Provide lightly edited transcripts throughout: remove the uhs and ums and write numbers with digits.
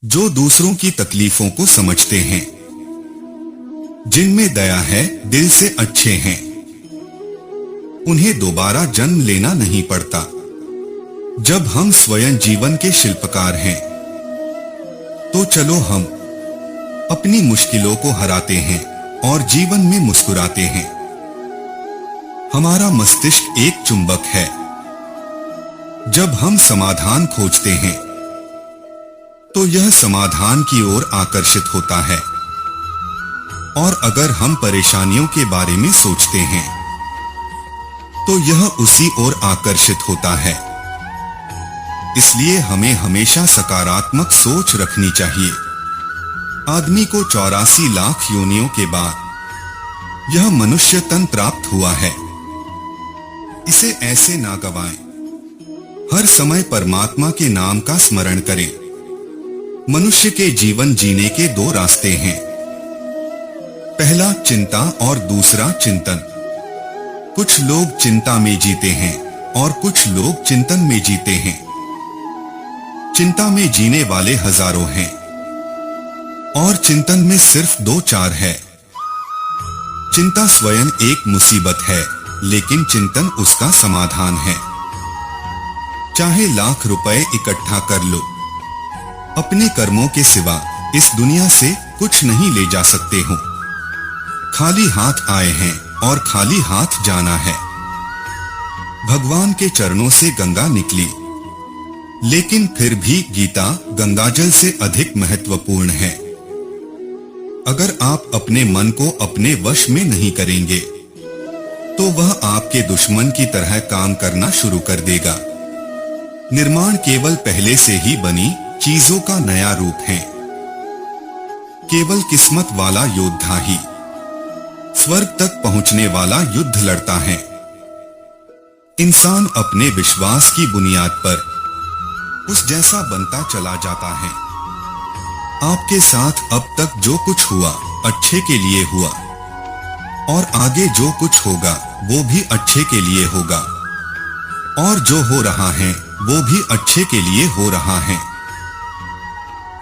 जो दूसरों की तकलीफों को समझते हैं, जिनमें दया है, दिल से अच्छे हैं, उन्हें दोबारा जन्म लेना नहीं पड़ता। जब हम स्वयं जीवन के शिल्पकार हैं, तो चलो हम अपनी मुश्किलों को हराते हैं और जीवन में मुस्कुराते हैं। हमारा मस्तिष्क एक चुंबक है। जब हम समाधान खोजते हैं, तो यह समाधान की ओर आकर्षित होता है, और अगर हम परेशानियों के बारे में सोचते हैं, तो यह उसी ओर आकर्षित होता है। इसलिए हमें हमेशा सकारात्मक सोच रखनी चाहिए। आदमी को 84 लाख योनियों के बाद यह मनुष्य तन प्राप्त हुआ है। इसे ऐसे ना गवाएं। हर समय परमात्मा के नाम का स्मरण करें। मनुष्य के जीवन जीने के दो रास्ते हैं, पहला चिंता और दूसरा चिंतन। कुछ लोग चिंता में जीते हैं और कुछ लोग चिंतन में जीते हैं। चिंता में जीने वाले हजारों हैं और चिंतन में सिर्फ 2-4 है। चिंता स्वयं एक मुसीबत है, लेकिन चिंतन उसका समाधान है। चाहे लाख रुपए इकट्ठा कर लो, अपने कर्मों के सिवा इस दुनिया से कुछ नहीं ले जा सकते हो। खाली हाथ आए हैं और खाली हाथ जाना है। भगवान के चरणों से गंगा निकली, लेकिन फिर भी गीता गंगाजल से अधिक महत्वपूर्ण है। अगर आप अपने मन को अपने वश में नहीं करेंगे, तो वह आपके दुश्मन की तरह काम करना शुरू कर देगा। निर्माण केवल पहले से ही बनी चीजों का नया रूप है। केवल किस्मत वाला योद्धा ही स्वर्ग तक पहुंचने वाला युद्ध लड़ता है। इंसान अपने विश्वास की बुनियाद पर उस जैसा बनता चला जाता है। आपके साथ अब तक जो कुछ हुआ अच्छे के लिए हुआ, और आगे जो कुछ होगा वो भी अच्छे के लिए होगा, और जो हो रहा है वो भी अच्छे के लिए हो रहा है।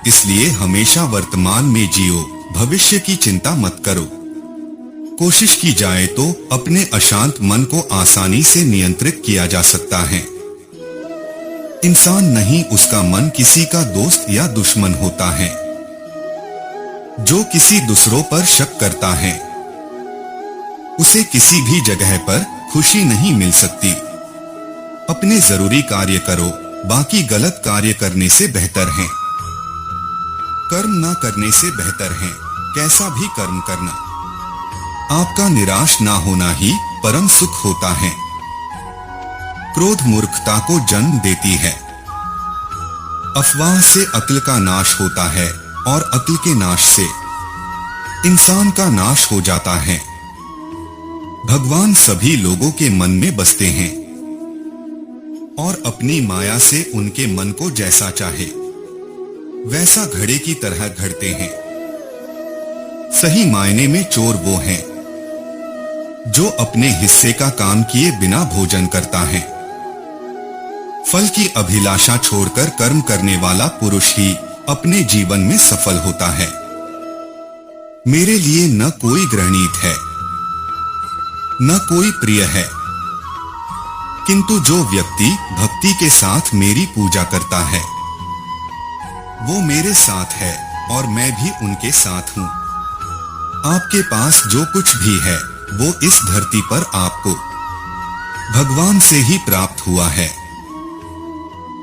इसलिए हमेशा वर्तमान में जियो, भविष्य की चिंता मत करो। कोशिश की जाए तो अपने अशांत मन को आसानी से नियंत्रित किया जा सकता है। इंसान नहीं, उसका मन किसी का दोस्त या दुश्मन होता है। जो किसी दूसरों पर शक करता है, उसे किसी भी जगह पर खुशी नहीं मिल सकती। अपने जरूरी कार्य करो, बाकी गलत कार्य करने से बेहतर है। कर्म ना करने से बेहतर है कैसा भी कर्म करना। आपका निराश ना होना ही परम सुख होता है। क्रोध मूर्खता को जन्म देती है। अफवाह से अक्ल का नाश होता है, और अक्ल के नाश से इंसान का नाश हो जाता है। भगवान सभी लोगों के मन में बसते हैं, और अपनी माया से उनके मन को जैसा चाहे वैसा घड़े की तरह घड़ते हैं। सही मायने में चोर वो हैं जो अपने हिस्से का काम किए बिना भोजन करता है। फल की अभिलाषा छोड़कर कर्म करने वाला पुरुष ही अपने जीवन में सफल होता है। मेरे लिए न कोई ग्रहणीत है, न कोई प्रिय है, किंतु जो व्यक्ति भक्ति के साथ मेरी पूजा करता है, वो मेरे साथ है और मैं भी उनके साथ हूं। आपके पास जो कुछ भी है, वो इस धरती पर आपको भगवान से ही प्राप्त हुआ है।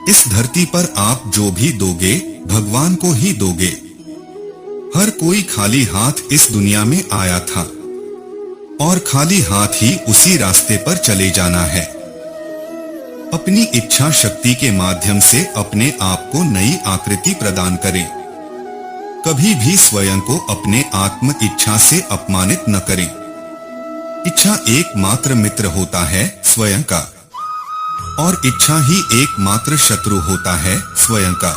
इस धरती पर आप जो भी दोगे, भगवान को ही दोगे। हर कोई खाली हाथ इस दुनिया में आया था, और खाली हाथ ही उसी रास्ते पर चले जाना है। अपनी इच्छा शक्ति के माध्यम से अपने आप को नई आकृति प्रदान करें। कभी भी स्वयं को अपने आत्म इच्छा से अपमानित न करें। इच्छा एकमात्र मित्र होता है स्वयं का, और इच्छा ही एकमात्र शत्रु होता है स्वयं का।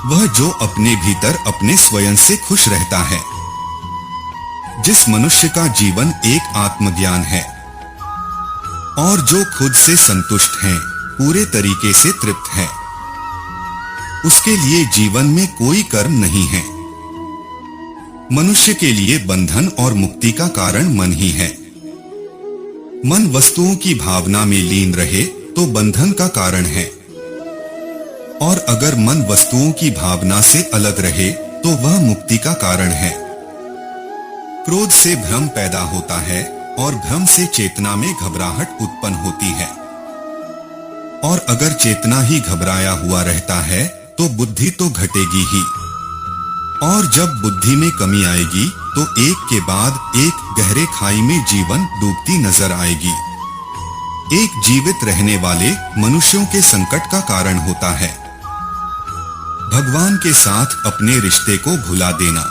वह जो अपने भीतर अपने स्वयं से खुश रहता है। जिस मनुष्य का जीवन एक आत्मज्ञान है, और जो खुद से संतुष्ट हैं, पूरे तरीके से तृप्त हैं, उसके लिए जीवन में कोई कर्म नहीं है। मनुष्य के लिए बंधन और मुक्ति का कारण मन ही है। मन वस्तुओं की भावना में लीन रहे तो बंधन का कारण है, और अगर मन वस्तुओं की भावना से अलग रहे तो वह मुक्ति का कारण है। क्रोध से भ्रम पैदा होता है और भ्रम से चेतना में घबराहट उत्पन्न होती है, और अगर चेतना ही घबराया हुआ रहता है तो बुद्धि तो घटेगी ही, और जब बुद्धि में कमी आएगी तो एक के बाद एक गहरे खाई में जीवन डूबती नजर आएगी। एक जीवित रहने वाले मनुष्यों के संकट का कारण होता है भगवान के साथ अपने रिश्ते को भुला देना।